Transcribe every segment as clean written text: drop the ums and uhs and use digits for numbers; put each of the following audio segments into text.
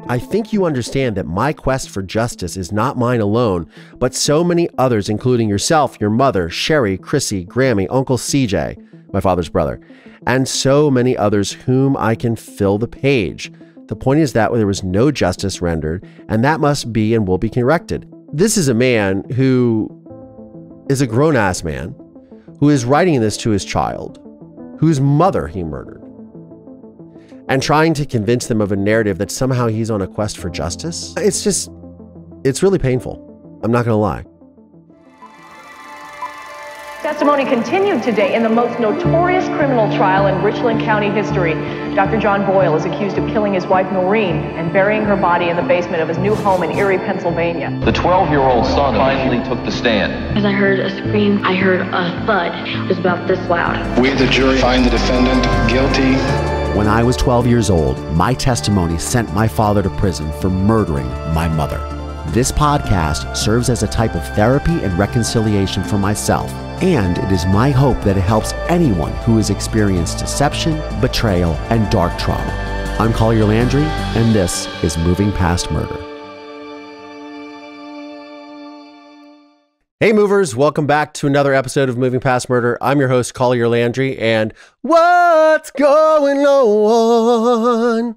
I think you understand that my quest for justice is not mine alone, but so many others, including yourself, your mother, Sherry, Chrissy, Grammy, Uncle CJ, my father's brother, and so many others whom I can fill the page. The point is that there was no justice rendered, and that must be and will be corrected. This is a man who is a grown-ass man who is writing this to his child, whose mother he murdered, and trying to convince them of a narrative that somehow he's on a quest for justice. It's really painful. I'm not gonna lie. Testimony continued today in the most notorious criminal trial in Richland County history. Dr. John Boyle is accused of killing his wife Noreen and burying her body in the basement of his new home in Erie, Pennsylvania. The 12-year-old son finally took the stand. As I heard a scream, I heard a thud. It was about this loud. We, the jury, find the defendant guilty. When I was 12 years old, my testimony sent my father to prison for murdering my mother. This podcast serves as a type of therapy and reconciliation for myself, and it is my hope that it helps anyone who has experienced deception, betrayal, and dark trauma. I'm Collier Landry, and this is Moving Past Murder. Hey movers, welcome back to another episode of Moving Past Murder. I'm your host, Collier Landry, and what's going on?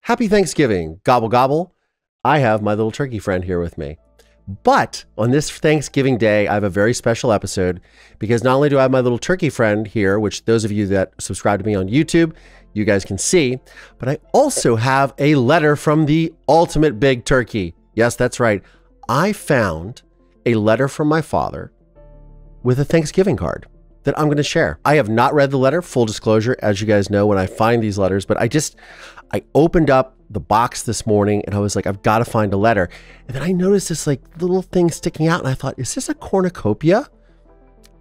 Happy Thanksgiving, gobble gobble. I have my little turkey friend here with me. But on this Thanksgiving Day, I have a very special episode because not only do I have my little turkey friend here, which those of you that subscribe to me on YouTube, you guys can see, but I also have a letter from the ultimate big turkey. Yes, that's right. I found a letter from my father with a Thanksgiving card that I'm going to share. I have not read the letter, full disclosure, as you guys know when I find these letters, but I opened up the box this morning and I was like, I've got to find a letter. And then I noticed this like little thing sticking out and I thought, is this a cornucopia?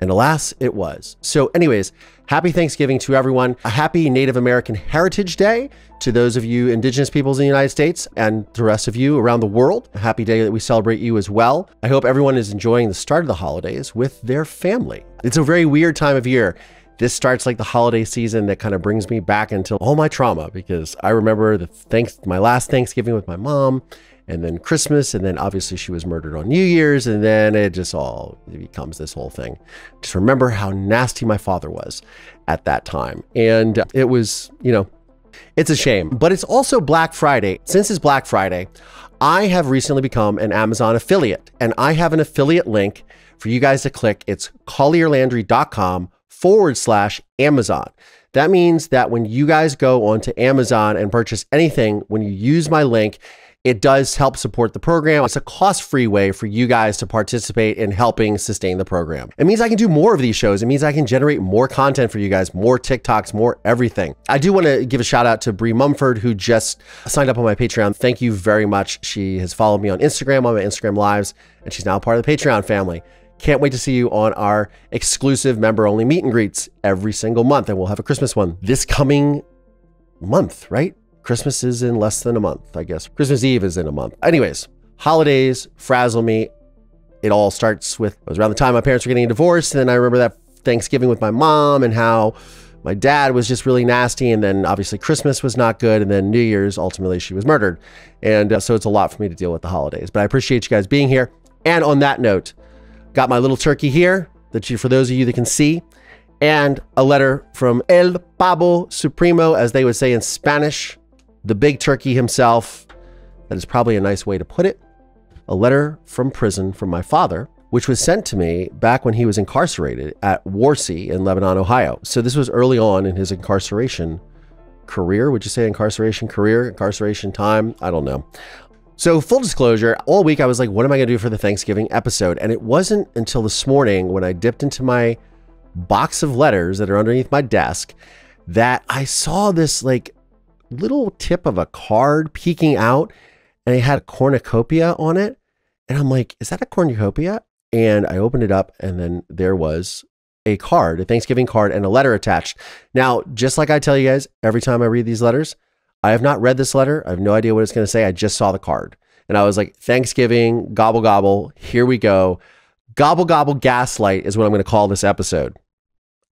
And alas, it was. So anyways, happy Thanksgiving to everyone. A happy Native American Heritage Day to those of you indigenous peoples in the United States and the rest of you around the world. A happy day that we celebrate you as well. I hope everyone is enjoying the start of the holidays with their family. It's a very weird time of year. This starts like the holiday season that kind of brings me back into all my trauma because I remember my last Thanksgiving with my mom, and then Christmas, and then obviously she was murdered on New Year's, and then it becomes this whole thing. Just remember how nasty my father was at that time. And it was, it's a shame, but it's also Black Friday. Since it's Black Friday, I have recently become an Amazon affiliate, and I have an affiliate link for you guys to click. It's collierlandry.com/Amazon. That means that when you guys go onto Amazon and purchase anything, when you use my link, it does help support the program. It's a cost-free way for you guys to participate in helping sustain the program. It means I can do more of these shows. It means I can generate more content for you guys, more TikToks, more everything. I do want to give a shout out to Bree Mumford, who just signed up on my Patreon. Thank you very much. She has followed me on Instagram, on my Instagram lives, and she's now part of the Patreon family. Can't wait to see you on our exclusive member-only meet and greets every single month, and we'll have a Christmas one this coming month, right? Christmas is in less than a month, I guess. Christmas Eve is in a month. Anyways, holidays frazzle me. It all starts with, it was around the time my parents were getting a divorce, and then I remember that Thanksgiving with my mom and how my dad was just really nasty, and then obviously Christmas was not good, and then New Year's, ultimately she was murdered. And so it's a lot for me to deal with the holidays, but I appreciate you guys being here. And on that note, got my little turkey here, for those of you that can see, and a letter from El Pavo Supremo, as they would say in Spanish, the big turkey himself. That is probably a nice way to put it. A letter from prison from my father, which was sent to me back when he was incarcerated at Warsea in Lebanon, Ohio. So this was early on in his incarceration career. Would you say incarceration career, incarceration time? I don't know. So full disclosure, all week I was like, what am I gonna do for the Thanksgiving episode? And it wasn't until this morning when I dipped into my box of letters that are underneath my desk that I saw this like little tip of a card peeking out, and it had a cornucopia on it. And I'm like, is that a cornucopia? And I opened it up, and then there was a card, a Thanksgiving card, and a letter attached. Now, just like I tell you guys, every time I read these letters, I have not read this letter. I have no idea what it's going to say. I just saw the card. And I was like, Thanksgiving, gobble, gobble, here we go. Gobble, gobble, gaslight is what I'm going to call this episode.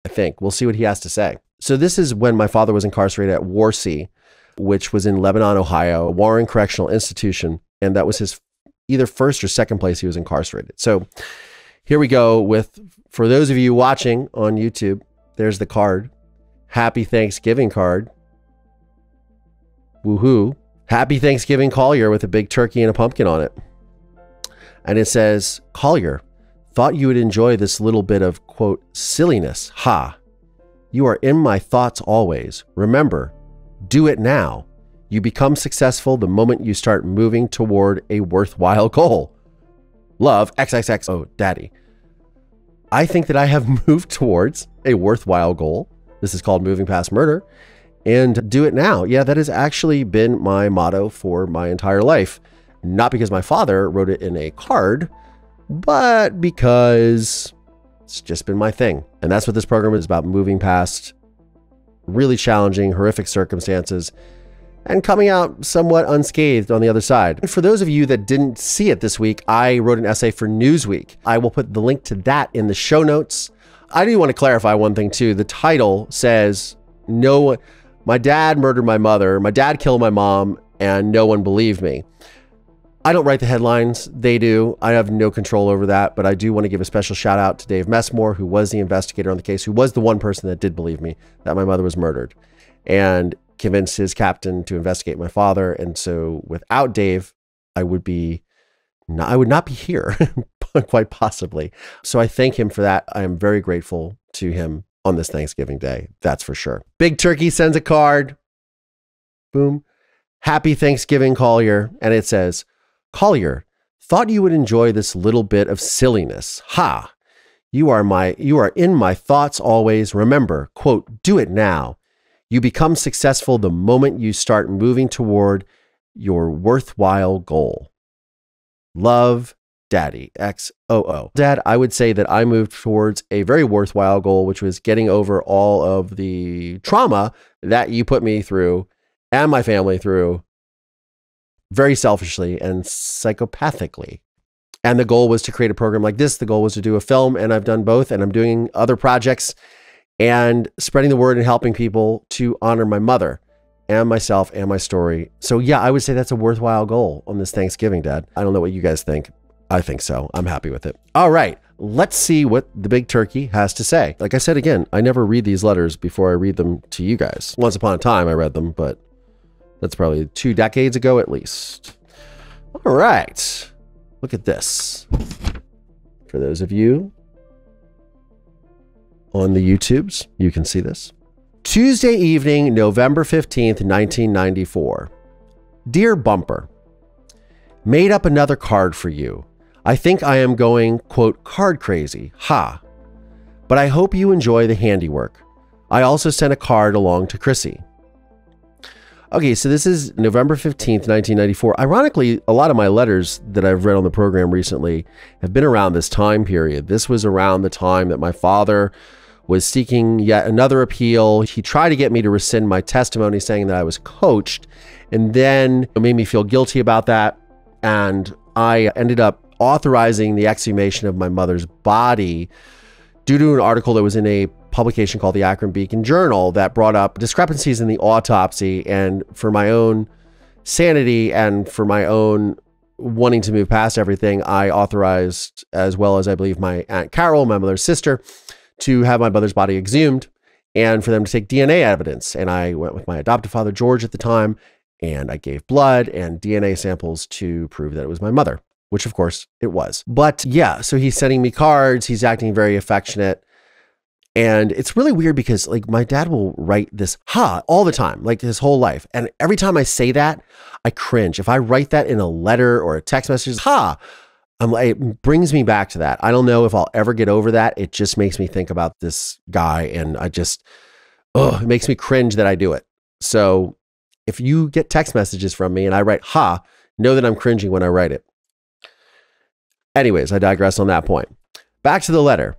I think. We'll see what he has to say. So this is when my father was incarcerated at Warsea. which was in Lebanon, Ohio, a Warren Correctional Institution. And that was his either first or second place he was incarcerated. So here we go with, for those of you watching on YouTube, there's the card. Happy Thanksgiving card. Woohoo. Happy Thanksgiving, Collier, with a big turkey and a pumpkin on it. And it says, Collier, thought you would enjoy this little bit of, quote, silliness. Ha. You are in my thoughts always. Remember, do it now. You become successful the moment you start moving toward a worthwhile goal. Love, XXXO, Daddy. I think that I have moved towards a worthwhile goal. This is called moving past murder. And do it now. Yeah, that has actually been my motto for my entire life. Not because my father wrote it in a card, but because it's just been my thing. And that's what this program is about, moving past really challenging, horrific circumstances and coming out somewhat unscathed on the other side. And for those of you that didn't see it this week, I wrote an essay for Newsweek. I will put the link to that in the show notes. I do want to clarify one thing too. The title says, no, my dad murdered my mother, my dad killed my mom, and no one believed me. I don't write the headlines, they do. I have no control over that, but I do want to give a special shout out to Dave Messmore, who was the investigator on the case, who was the one person that did believe me that my mother was murdered and convinced his captain to investigate my father. And so without Dave, I would not be here, quite possibly. So I thank him for that. I am very grateful to him on this Thanksgiving Day. That's for sure. Big Turkey sends a card. Boom. Happy Thanksgiving, Collier. And it says, Collier, thought you would enjoy this little bit of silliness. Ha. You are in my thoughts always. Remember, quote, do it now. You become successful the moment you start moving toward your worthwhile goal. Love, Daddy, XOO. Dad, I would say that I moved towards a very worthwhile goal, which was getting over all of the trauma that you put me through and my family through very selfishly and psychopathically. And the goal was to create a program like this. The goal was to do a film, and I've done both, and I'm doing other projects and spreading the word and helping people to honor my mother and myself and my story. So yeah, I would say that's a worthwhile goal on this Thanksgiving, Dad. I don't know what you guys think. I think so. I'm happy with it. All right, let's see what the Big Turkey has to say. Like I said, again, I never read these letters before I read them to you guys. Once upon a time, I read them, but that's probably 2 decades ago at least. All right, look at this. For those of you on the YouTubes, you can see this. Tuesday evening, November 15th, 1994. Dear Bumper, made up another card for you. I think I am going, quote, card crazy. Ha. But I hope you enjoy the handiwork. I also sent a card along to Chrissy. Okay, so this is November 15th, 1994. Ironically, a lot of my letters that I've read on the program recently have been around this time period. This was around the time that my father was seeking yet another appeal. He tried to get me to rescind my testimony, saying that I was coached, and then it made me feel guilty about that. And I ended up authorizing the exhumation of my mother's body due to an article that was in a publication called the Akron Beacon Journal that brought up discrepancies in the autopsy. And for my own sanity and for my own wanting to move past everything, I authorized, as well as I believe my Aunt Carol, my mother's sister, to have my mother's body exhumed and for them to take DNA evidence. And I went with my adoptive father, George, at the time, and I gave blood and DNA samples to prove that it was my mother, which of course it was. But yeah, so he's sending me cards. He's acting very affectionate. And it's really weird because like my dad will write this ha all the time, like his whole life. And every time I say that, I cringe. If I write that in a letter or a text message, ha, it brings me back to that. I don't know if I'll ever get over that. It just makes me think about this guy, and it makes me cringe that I do it. So if you get text messages from me and I write ha, know that I'm cringing when I write it. Anyways, I digress on that point. Back to the letter.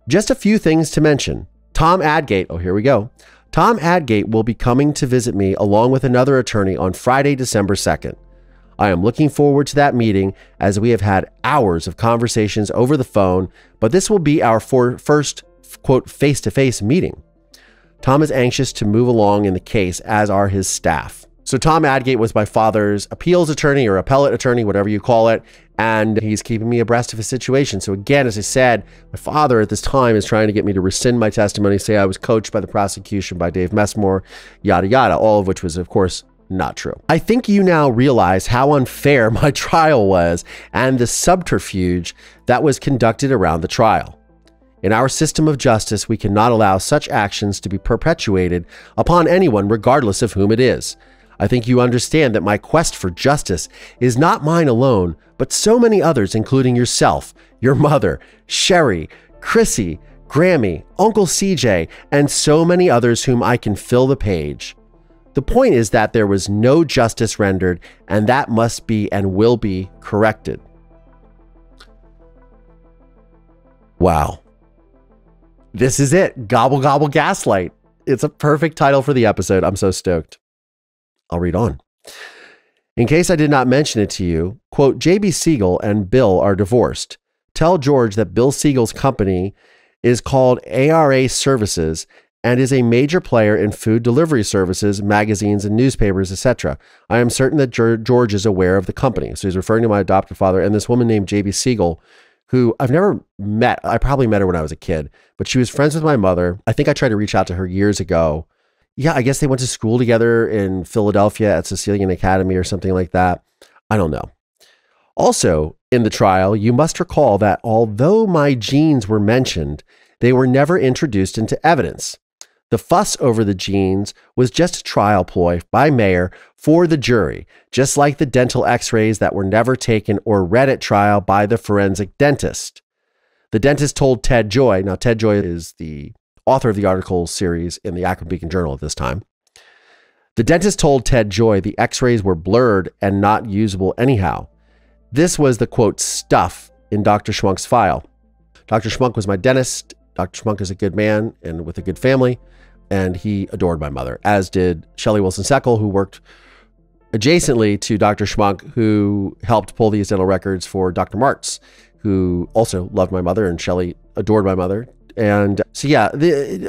Just a few things to mention. Tom Adgate, oh, here we go. Tom Adgate will be coming to visit me along with another attorney on Friday, December 2nd. I am looking forward to that meeting as we have had hours of conversations over the phone, but this will be our first, quote, face-to-face meeting. Tom is anxious to move along in the case, as are his staff. So Tom Adgate was my father's appeals attorney or appellate attorney, whatever you call it. And he's keeping me abreast of his situation. So again, as I said, my father at this time is trying to get me to rescind my testimony, say I was coached by the prosecution, by Dave Messmore, yada, yada, all of which was, of course, not true. I think you now realize how unfair my trial was and the subterfuge that was conducted around the trial. In our system of justice, we cannot allow such actions to be perpetuated upon anyone, regardless of whom it is. I think you understand that my quest for justice is not mine alone, but so many others, including yourself, your mother, Sherry, Chrissy, Grammy, Uncle CJ, and so many others whom I can fill the page. The point is that there was no justice rendered, and that must be and will be corrected. Wow. This is it. Gobble, gobble, gaslight. It's a perfect title for the episode. I'm so stoked. I'll read on. In case I did not mention it to you, quote, JB Siegel and Bill are divorced. Tell George that Bill Siegel's company is called ARA Services and is a major player in food delivery services, magazines, and newspapers, etc. I am certain that George is aware of the company. So he's referring to my adoptive father and this woman named JB Siegel, who I've never met. I probably met her when I was a kid, but she was friends with my mother. I think I tried to reach out to her years ago. Yeah, I guess they went to school together in Philadelphia at Sicilian Academy or something like that. I don't know. Also, in the trial, you must recall that although my genes were mentioned, they were never introduced into evidence. The fuss over the genes was just a trial ploy by Mayer for the jury, just like the dental x-rays that were never taken or read at trial by the forensic dentist. The dentist told Ted Joy, now Ted Joy is the author of the article series in the Akron Beacon Journal at this time. The dentist told Ted Joy the x-rays were blurred and not usable anyhow. This was the quote stuff in Dr. Schmunk's file. Dr. Schmunk was my dentist. Dr. Schmunk is a good man and with a good family, and he adored my mother, as did Shelley Wilson-Seckel, who worked adjacently to Dr. Schmunk, who helped pull these dental records for Dr. Martz, who also loved my mother, and Shelley adored my mother. And so, yeah,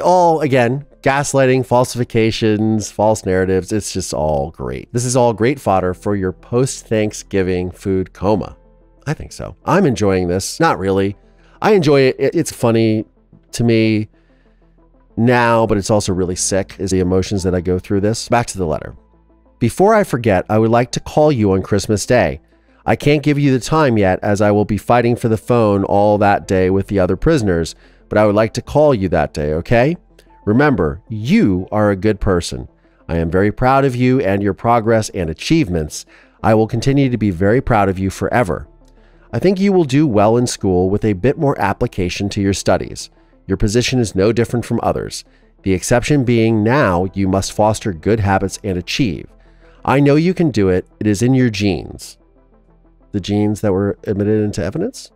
all, again, gaslighting, falsifications, false narratives. It's just all great. This is all great fodder for your post-Thanksgiving food coma. I think so. I'm enjoying this. Not really. I enjoy it. It's funny to me now, but it's also really sick, is the emotions that I go through this. Back to the letter. Before I forget, I would like to call you on Christmas Day. I can't give you the time yet, as I will be fighting for the phone all that day with the other prisoners, but I would like to call you that day, okay? Remember, you are a good person. I am very proud of you and your progress and achievements. I will continue to be very proud of you forever. I think you will do well in school with a bit more application to your studies. Your position is no different from others. The exception being now you must foster good habits and achieve. I know you can do it. It is in your genes. The genes that were admitted into evidence?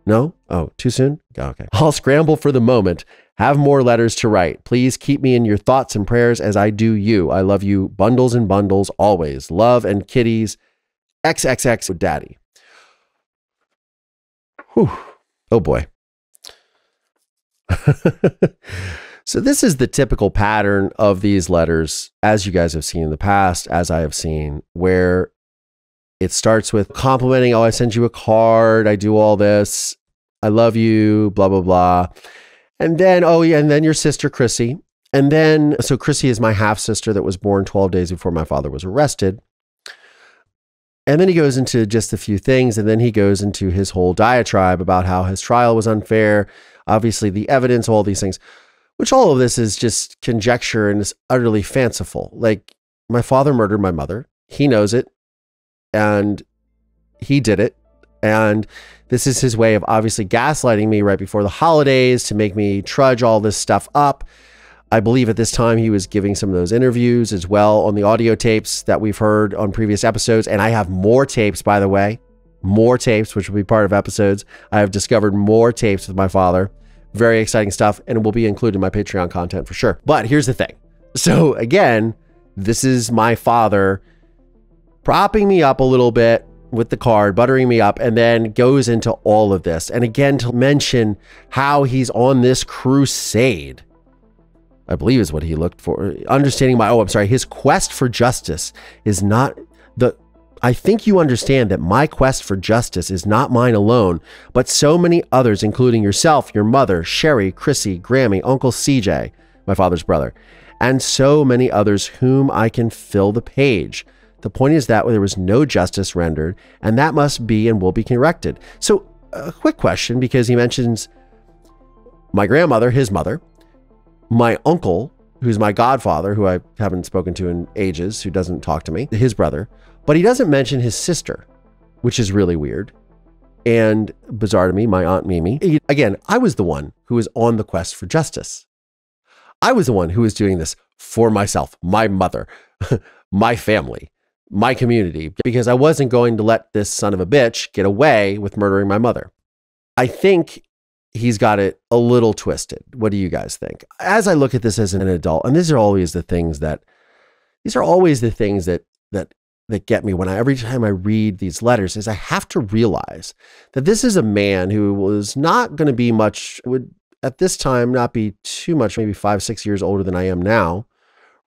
No? Oh, too soon? Okay. I'll scramble for the moment. Have more letters to write. Please keep me in your thoughts and prayers as I do you. I love you bundles and bundles always. Love and kitties. XXX with Daddy. Whew. Oh boy. So this is the typical pattern of these letters, as you guys have seen in the past, as I have seen, where it starts with complimenting, oh, I sent you a card, I do all this, I love you, blah, blah, blah. And then, oh yeah, and then your sister, Chrissy. And then, so Chrissy is my half-sister that was born 12 days before my father was arrested. And then he goes into just a few things, and then he goes into his whole diatribe about how his trial was unfair, obviously the evidence, all these things, which all of this is just conjecture and is utterly fanciful. Like, my father murdered my mother. He knows it, and he did it. And this is his way of obviously gaslighting me right before the holidays to make me trudge all this stuff up. I believe at this time he was giving some of those interviews as well on the audio tapes that we've heard on previous episodes. And I have more tapes, by the way, more tapes, which will be part of episodes. I have discovered more tapes with my father. Very exciting stuff, and it will be included in my Patreon content for sure. But here's the thing. So again, this is my father propping me up a little bit with the card, buttering me up, and then goes into all of this. And again, to mention how he's on this crusade. I believe is what he looked for. His quest for justice is not I think you understand that my quest for justice is not mine alone, but so many others, including yourself, your mother, Sherry, Chrissy, Grammy, Uncle CJ, my father's brother, and so many others whom I can fill the page. The point is that there was no justice rendered, and that must be and will be corrected. So a quick question, because he mentions my grandmother, his mother, my uncle, who's my godfather, who I haven't spoken to in ages, who doesn't talk to me, his brother, but he doesn't mention his sister, which is really weird and bizarre to me, my Aunt Mimi. Again, I was the one who was on the quest for justice. I was the one who was doing this for myself, my mother, my family, my community, because I wasn't going to let this son of a bitch get away with murdering my mother. I think he's got it a little twisted. What do you guys think? As I look at this as an adult, and these are always the things that get me every time I read these letters, is I have to realize that this is a man who was not going to be much, would at this time not be too much, maybe 5-6 years older than I am now,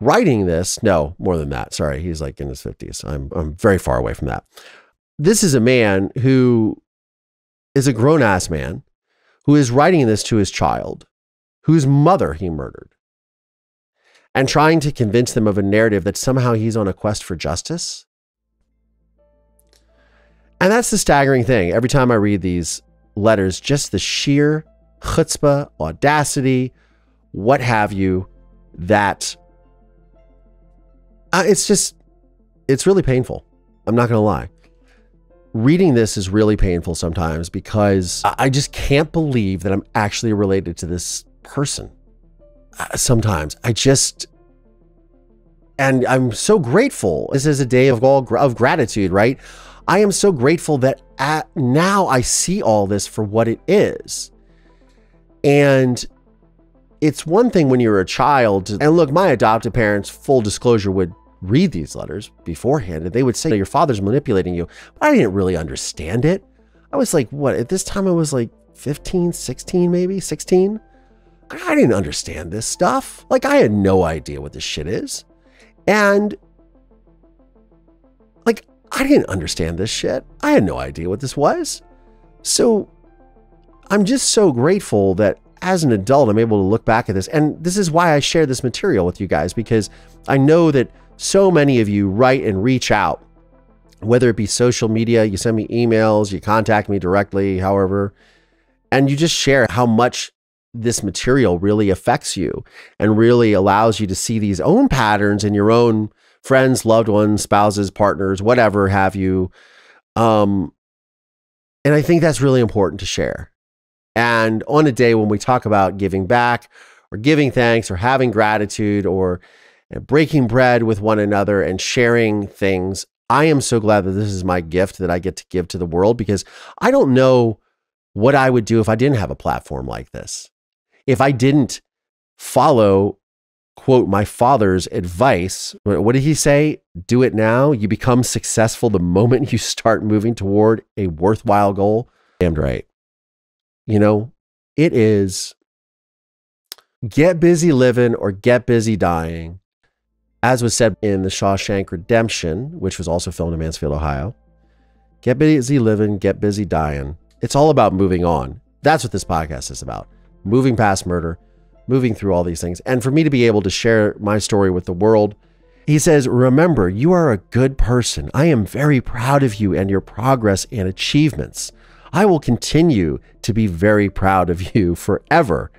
writing this. No, more than that. Sorry. He's like in his 50s. I'm very far away from that. This is a man who is a grown ass man who is writing this to his child, whose mother he murdered, and trying to convince them of a narrative that somehow he's on a quest for justice. And that's the staggering thing. Every time I read these letters, just the sheer chutzpah, audacity, what have you, that it's really painful. I'm not going to lie. Reading this is really painful sometimes because I just can't believe that I'm actually related to this person. Sometimes and I'm so grateful. This is a day of gratitude, right? I am so grateful that now I see all this for what it is. And it's one thing when you're a child, and look, my adopted parents, full disclosure, would read these letters beforehand and they would say, your father's manipulating you. But I didn't really understand it. I was like, what? At this time I was like 15, 16, maybe 16. I didn't understand this stuff. Like I had no idea what this shit is. And like, I didn't understand this shit. I had no idea what this was. So I'm just so grateful that as an adult, I'm able to look back at this. And this is why I share this material with you guys, because I know that so many of you write and reach out, whether it be social media, you send me emails, you contact me directly, however, and you just share how much this material really affects you and really allows you to see these own patterns in your own friends, loved ones, spouses, partners, whatever have you. And I think that's really important to share. And on a day when we talk about giving back or giving thanks or having gratitude or breaking bread with one another and sharing things, I am so glad that this is my gift that I get to give to the world, because I don't know what I would do if I didn't have a platform like this. If I didn't follow, quote, my father's advice. What did he say? Do it now. You become successful the moment you start moving toward a worthwhile goal. Damn right. You know, it is get busy living or get busy dying. As was said in The Shawshank Redemption, which was also filmed in Mansfield, Ohio, get busy living, get busy dying. It's all about moving on. That's what this podcast is about. Moving past murder, moving through all these things. And for me to be able to share my story with the world, he says, remember, you are a good person. I am very proud of you and your progress and achievements. I will continue to be very proud of you forever.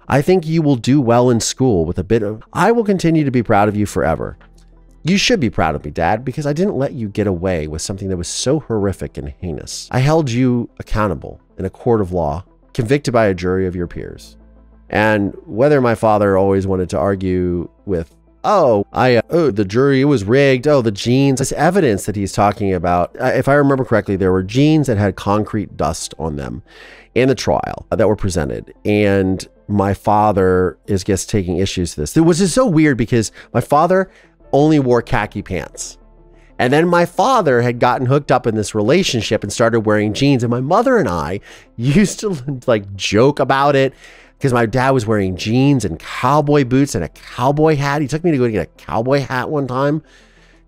I think you will do well in school with a bit of, I will continue to be proud of you forever. You should be proud of me, Dad, because I didn't let you get away with something that was so horrific and heinous. I held you accountable in a court of law, convicted by a jury of your peers. And whether my father always wanted to argue with, the jury, it was rigged. Oh, the genes, this evidence that he's talking about. If I remember correctly, there were genes that had concrete dust on them in the trial that were presented. And my father is just taking issues to this. It was just so weird because my father only wore khaki pants. And then my father had gotten hooked up in this relationship and started wearing jeans. And my mother and I used to like joke about it. because my dad was wearing jeans and cowboy boots and a cowboy hat. He took me to go get a cowboy hat one time.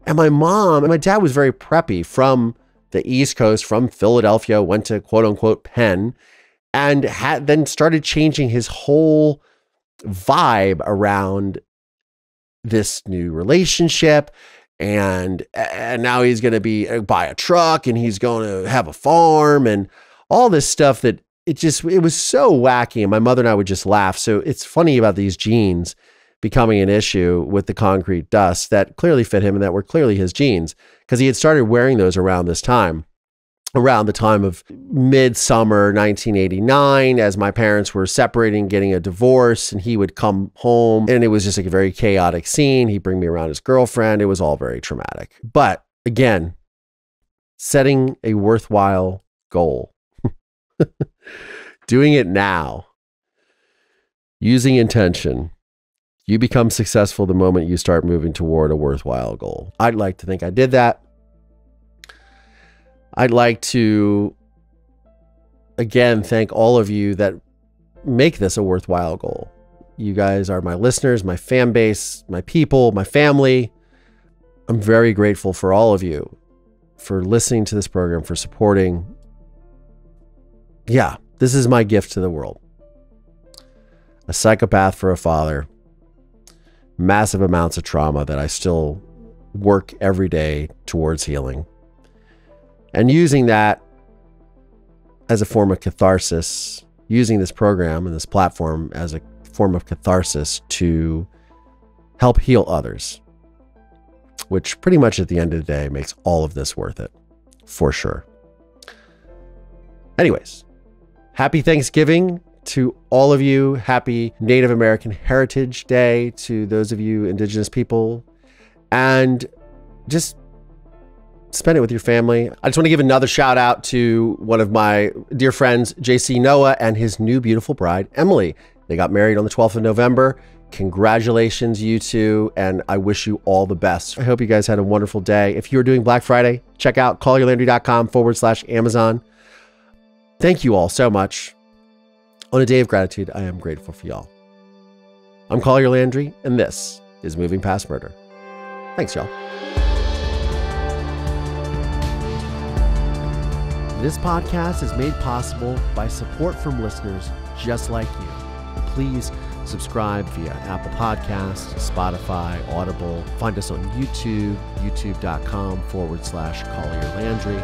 And my mom and my dad was very preppy, from the East Coast, from Philadelphia, went to quote unquote Penn, and then started changing his whole vibe around this new relationship. And now he's going to buy a truck, and he's going to have a farm and all this stuff that it was so wacky. And my mother and I would just laugh. So it's funny about these jeans becoming an issue with the concrete dust that clearly fit him and that were clearly his jeans, because he had started wearing those around this time, around the time of midsummer 1989, as my parents were separating, getting a divorce, and he would come home and it was just like a very chaotic scene. He'd bring me around his girlfriend. It was all very traumatic. But again, setting a worthwhile goal, doing it now, using intention, you become successful the moment you start moving toward a worthwhile goal. I'd like to think I did that. I'd like to, again, thank all of you that make this a worthwhile goal. You guys are my listeners, my fan base, my people, my family. I'm very grateful for all of you for listening to this program, for supporting. Yeah, this is my gift to the world. A psychopath for a father. Massive amounts of trauma that I still work every day towards healing. And using that as a form of catharsis, using this program and this platform as a form of catharsis to help heal others, which pretty much at the end of the day makes all of this worth it, for sure. Anyways, happy Thanksgiving to all of you. Happy Native American Heritage Day to those of you Indigenous people. And just spend it with your family. I just want to give another shout out to one of my dear friends, JC Noah, and his new beautiful bride, Emily. They got married on the 12th of November. Congratulations, you two, and I wish you all the best. I hope you guys had a wonderful day. If you're doing Black Friday, check out collierlandry.com/Amazon. Thank you all so much. On a day of gratitude, I am grateful for y'all. I'm Collier Landry, and this is Moving Past Murder. Thanks, y'all. This podcast is made possible by support from listeners just like you. Please subscribe via Apple Podcasts, Spotify, Audible. Find us on YouTube, youtube.com/Collier Landry.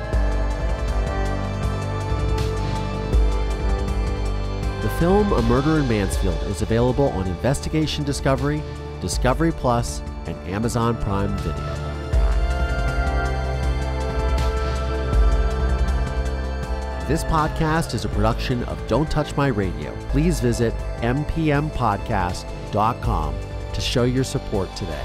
The film A Murder in Mansfield is available on Investigation Discovery, Discovery Plus, and Amazon Prime Video. This podcast is a production of Don't Touch My Radio. Please visit mpmpodcast.com to show your support today.